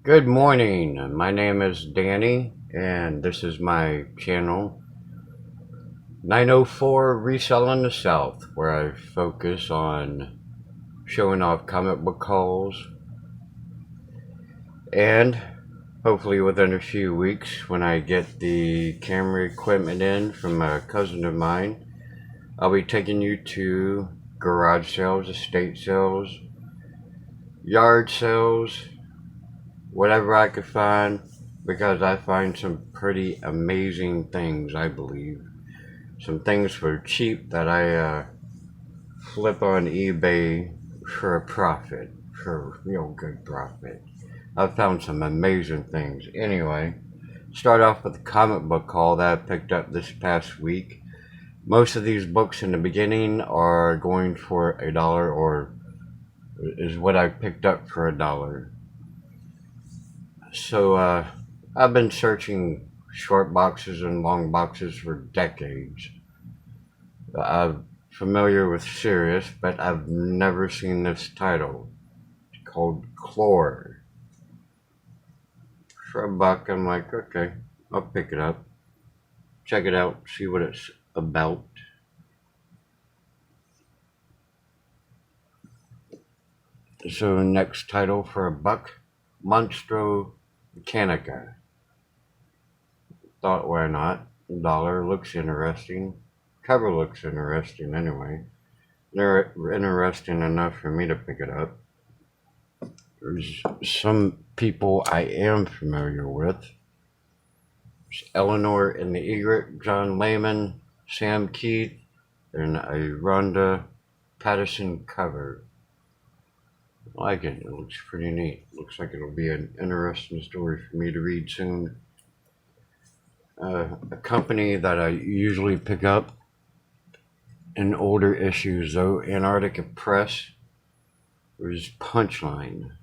Good morning. My name is Danny, and this is my channel 904 Resell in the South, where I focus on showing off comic book hauls. And hopefully, within a few weeks, when I get the camera equipment in from a cousin of mine, I'll be taking you to garage sales, estate sales, yard sales, whatever I could find, because I find some pretty amazing things, I believe. Some things for cheap that I flip on eBay for a profit, for real good profit. I've found some amazing things. Anyway, start off with the comic book haul that I picked up this past week. Most of these books in the beginning are going for $1 or is what I picked up for $1. So I've been searching short boxes and long boxes for decades. I'm familiar with Sirius, but I've never seen this title. It's called Clore. For $1, I'm like, okay, I'll pick it up, check it out, see what it's about. So next title for $1, Monstro Mechanica. Thought, why not? $1 looks interesting. Cover looks interesting anyway. They're interesting enough for me to pick it up. There's some people I am familiar with. There's Eleanor and the Egret, John Layman, Sam Keith, and a Rhonda Patterson cover. I like it. It looks pretty neat. Looks like it'll be an interesting story for me to read soon. A company that I usually pick up in older issues, though, Antarctica Press. There's Punchline.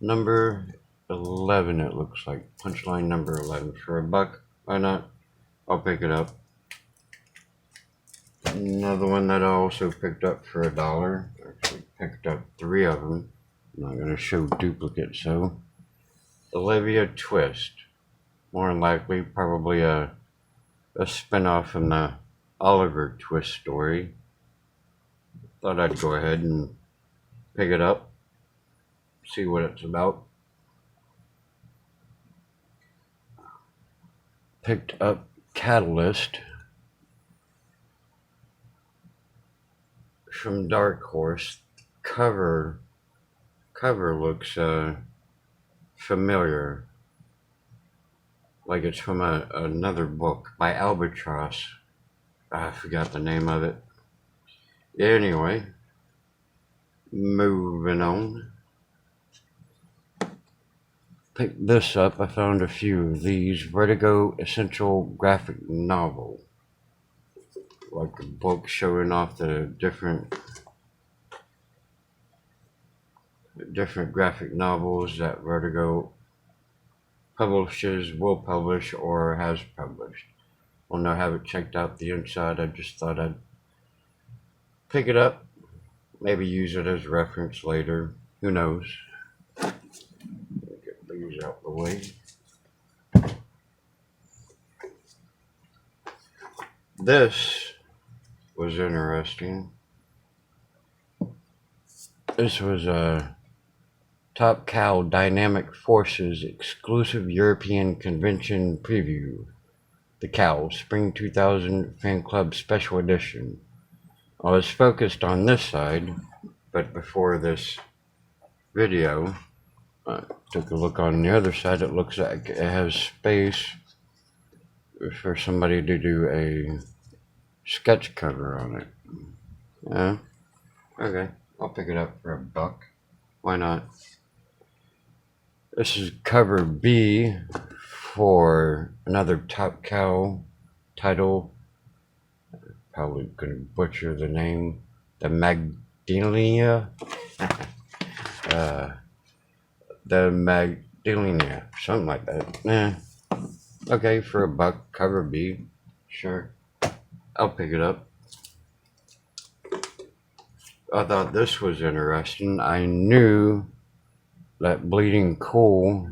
Number 11, it looks like. Punchline number 11 for $1. Why not? I'll pick it up. Another one that I also picked up for $1. Actually picked up 3 of them. I'm not going to show duplicates, so. Olivia Twist. More than likely, probably a spinoff from the Oliver Twist story. Thought I'd go ahead and pick it up, see what it's about. Picked up Catalyst from Dark Horse. Cover looks familiar, like it's from another book by Albatross. I forgot the name of it. Anyway, moving on. Picked this up. I found a few of these. Vertigo Essential Graphic Novel. Like a book showing off the different graphic novels that Vertigo publishes, will publish, or has published. Well, no, I haven't checked out the inside. I just thought I'd pick it up, maybe use it as reference later. Who knows? Get these out the way. This was interesting. This was a Top Cow Dynamic Forces exclusive European convention preview. The Cow Spring 2000 Fan Club Special Edition. I was focused on this side, but before this video, I took a look on the other side. It looks like it has space for somebody to do a sketch cover on it. Yeah, okay, I'll pick it up for $1. Why not? This is cover B for another Top Cow title. Probably gonna butcher the name. The Magdalena. The Magdalena. Something like that. Okay, for $1, cover B. Sure. I'll pick it up. I thought this was interesting. I knew that Bleeding Cool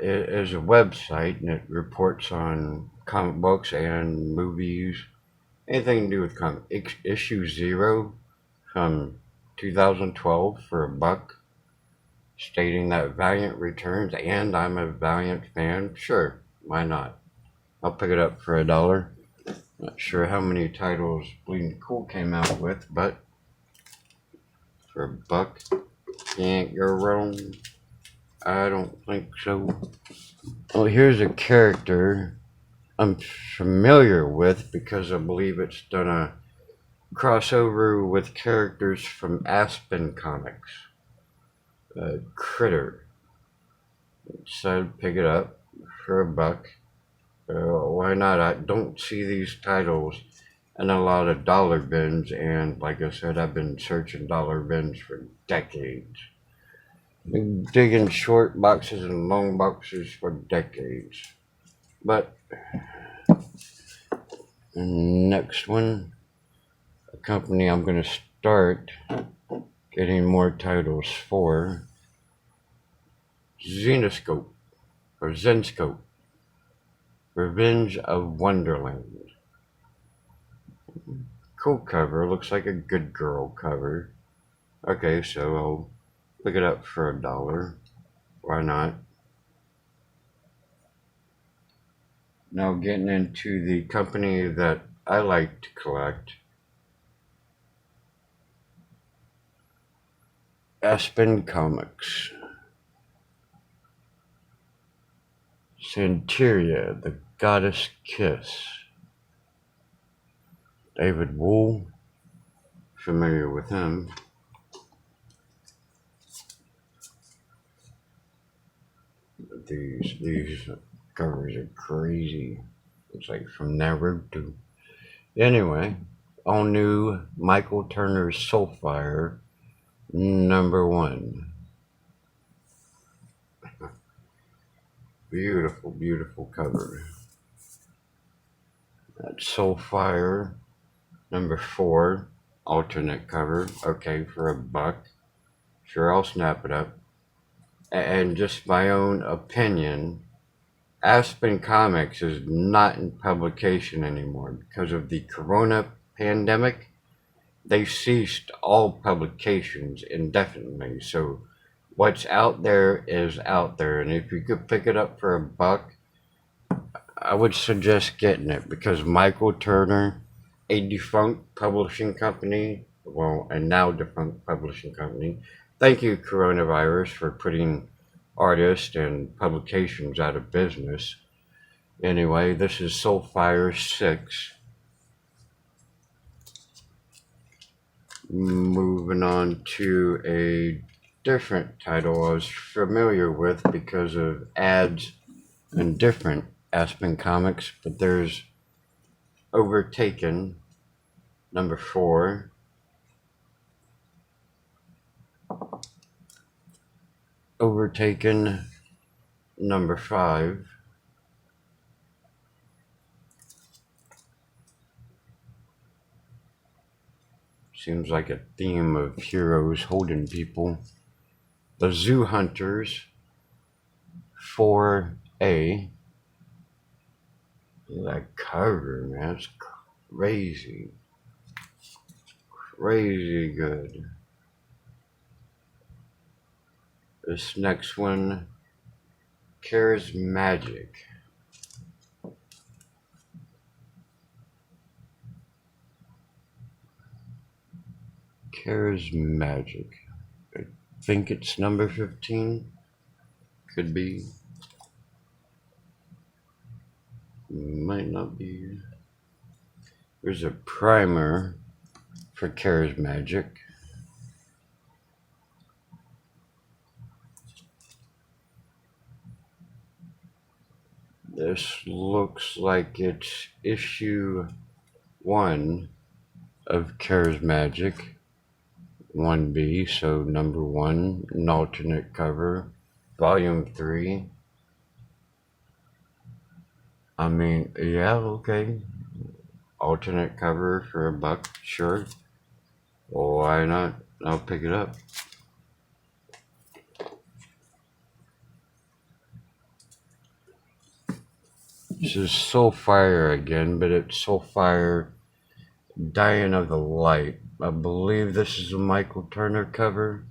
is a website and it reports on comic books and movies, anything to do with issue 0 from 2012 for $1, stating that Valiant returns and I'm a Valiant fan. Sure, why not? I'll pick it up for $1. Not sure how many titles Bleeding Cool came out with, but for $1, can't go wrong. I don't think so. Well, here's a character I'm familiar with because I believe it's done a crossover with characters from Aspen Comics. Critter. So I'd pick it up for $1. Why not? I don't see these titles in a lot of dollar bins, and like I said, I've been searching dollar bins for decades. Been digging short boxes and long boxes for decades. But next one, a company I'm going to start getting more titles for, Zenoscope or Zenscope, Revenge of Wonderland. Cool cover, looks like a good girl cover. Okay, so I'll pick it up for $1. Why not? Now getting into the company that I like to collect, Aspen Comics. Santeria, the Goddess Kiss. David Wool, familiar with him. These covers are crazy. It's like from Naruto. Anyway, all new Michael Turner's Soulfire #1. Beautiful, beautiful cover. That's Soulfire #4, alternate cover. Okay, for $1. Sure, I'll snap it up. And just my own opinion, Aspen Comics is not in publication anymore because of the corona pandemic. They ceased all publications indefinitely. So what's out there is out there. And if you could pick it up for $1, I would suggest getting it because Michael Turner, a defunct publishing company, well, a now defunct publishing company. Thank you, coronavirus, for putting artists and publications out of business. Anyway, this is Soulfire 6. Moving on to a different title I was familiar with because of ads in different Aspen Comics, but there's Overtaken #4. Overtaken #5. Seems like a theme of heroes holding people. The Zoo Hunters 4A. That cover, man, it's crazy. Crazy good. This next one, Charismagic. Charismagic. I think it's #15. Could be. Might not be. There's a primer for Charismagic. This looks like it's issue 1 of Charismagic 1B, so #1, an alternate cover, volume 3. I mean, yeah, okay. Alternate cover for $1, sure. Why not? I'll pick it up. This is Soulfire again, but it's Soulfire Dying of the Light. I believe this is a Michael Turner cover.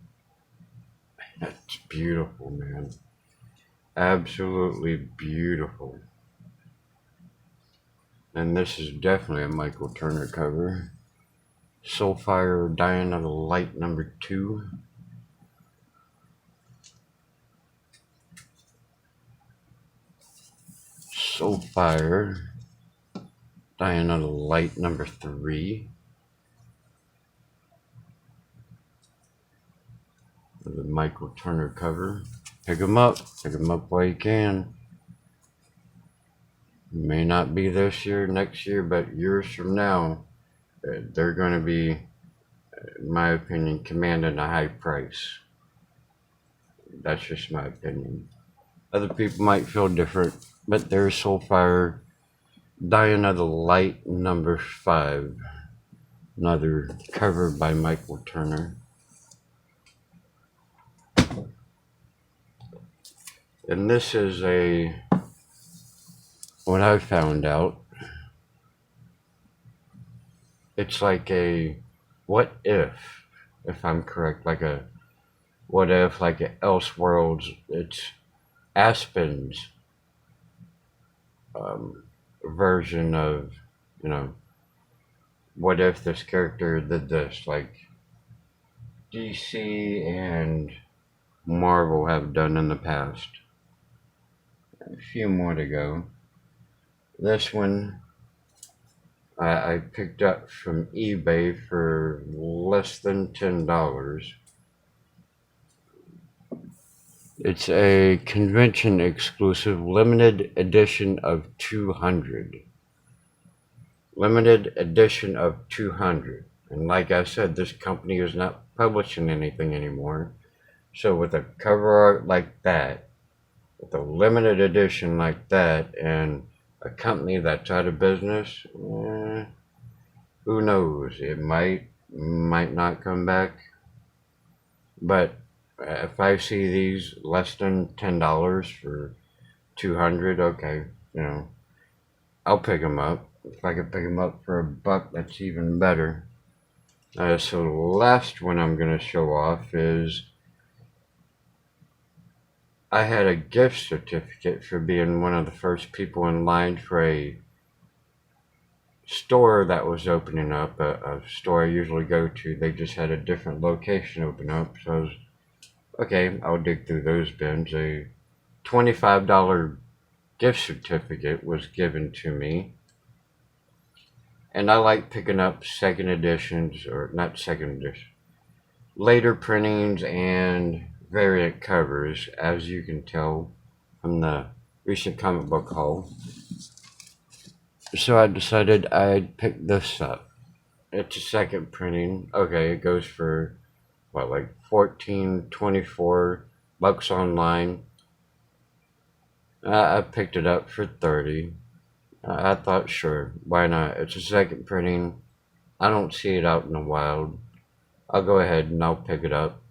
That's beautiful, man. Absolutely beautiful. And this is definitely a Michael Turner cover. Soulfire Dying of the Light number 2. Soulfire Dying of the Light number 3. The Michael Turner cover. Pick them up while you can. May not be this year, next year, but years from now, they're going to be, in my opinion, commanding a high price. That's just my opinion. Other people might feel different, but there's Soulfire Dying of the Light number 5. Another cover by Michael Turner. And this is what I found out, it's like a what if I'm correct, like a what if, like a Elseworlds. It's Aspen's version of, what if this character did this, like DC and Marvel have done in the past. A few more to go. This one I picked up from eBay for less than $10. It's a convention exclusive limited edition of 200. Limited edition of 200. And like I said, this company is not publishing anything anymore. So with a cover art like that, with a limited edition like that, and a company that's out of business, who knows? It might not come back. But if I see these less than $10 for 200, okay, I'll pick them up. If I could pick them up for $1, that's even better. So the last one I'm going to show off is I had a gift certificate for being one of the first people in line for a store that was opening up, a store I usually go to. They just had a different location open up, so I was, okay, I'll dig through those bins. A $25 gift certificate was given to me, and I like picking up second editions, or not second edition, later printings and variant covers, as you can tell from the recent comic book haul. So I decided I'd pick this up. It's a second printing. Okay, it goes for what, like $14, $24 online. I picked it up for $30. I thought, sure, why not? It's a second printing. I don't see it out in the wild. I'll go ahead and I'll pick it up.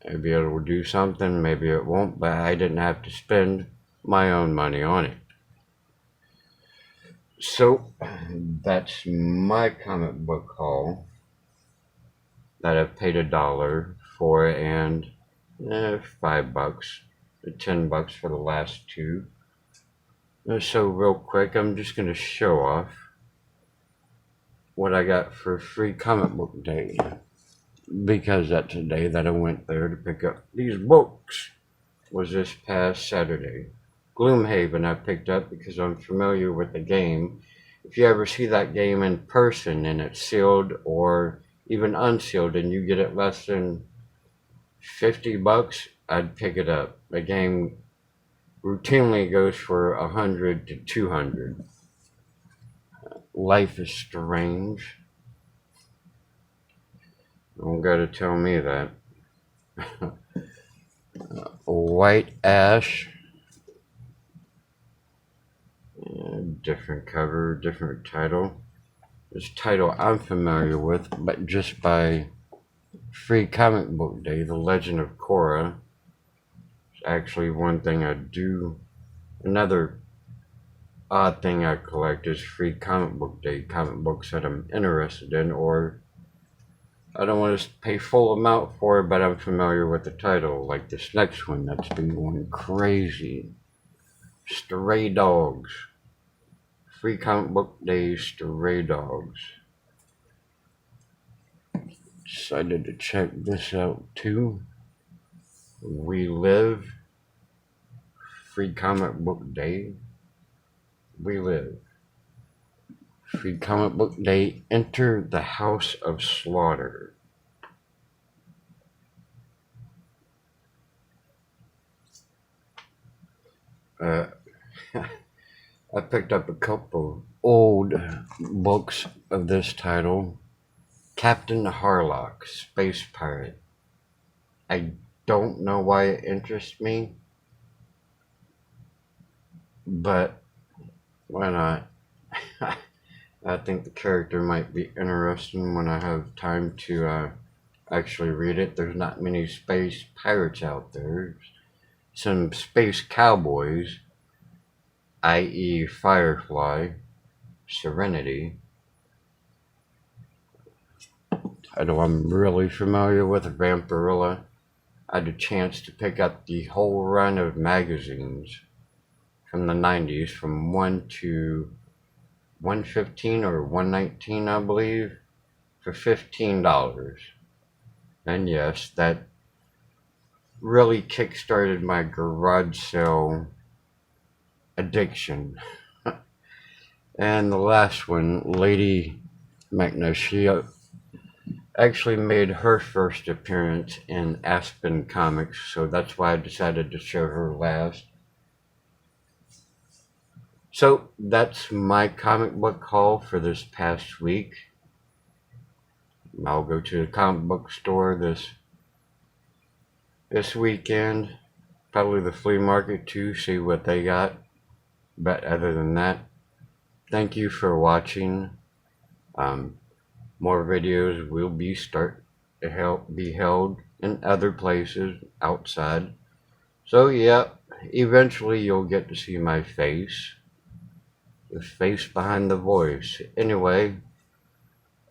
Maybe it will do something, maybe it won't, but I didn't have to spend my own money on it. So, that's my comic book haul that I've paid $1 for, and $5, $10 for the last two. So real quick, I'm just going to show off what I got for free comic book day, because that's the day that I went there to pick up these books, was this past Saturday. Gloomhaven I picked up because I'm familiar with the game. If you ever see that game in person and it's sealed or even unsealed and you get it less than $50, I'd pick it up. The game routinely goes for $100 to $200. Life is Strange. Don't gotta tell me that. White Ash. Different cover, different title. This title I'm familiar with, but just by free comic book day, The Legend of Korra. It's actually one thing I do, another odd thing I collect is free comic book day comic books that I'm interested in, or I don't want to pay full amount for it, but I'm familiar with the title, like this next one that's been going crazy. Stray Dogs. Free comic book day Stray Dogs. Decided to check this out too. We Live. Free comic book day. We Live. Free comic book day. Enter the House of Slaughter. I picked up a couple old books of this title. Captain Harlock, Space Pirate. I don't know why it interests me, but why not? I think the character might be interesting when I have time to actually read it. There's not many space pirates out there. Some space cowboys, i.e. Firefly, Serenity. Title I'm really familiar with, Vampirilla. I had a chance to pick up the whole run of magazines from the 90s, from 1 to 115 or 119, I believe, for $15. And yes, that really kick-started my garage sale addiction. And the last one, Lady Macna, she actually made her first appearance in Aspen Comics, so that's why I decided to show her last. So that's my comic book haul for this past week. I'll go to the comic book store this weekend, probably the flea market too, see what they got. But other than that, thank you for watching. More videos will be held in other places outside. So yeah, eventually you'll get to see my face. The face behind the voice. Anyway,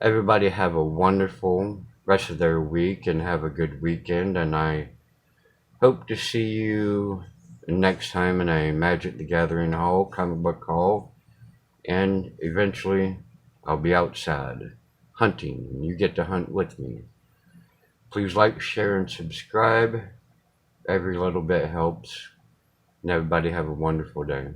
everybody have a wonderful rest of their week and have a good weekend, and I hope to see you next time in a Magic the Gathering haul, comic book haul, and eventually I'll be outside hunting, and you get to hunt with me. Please like, share, and subscribe. Every little bit helps. And everybody have a wonderful day.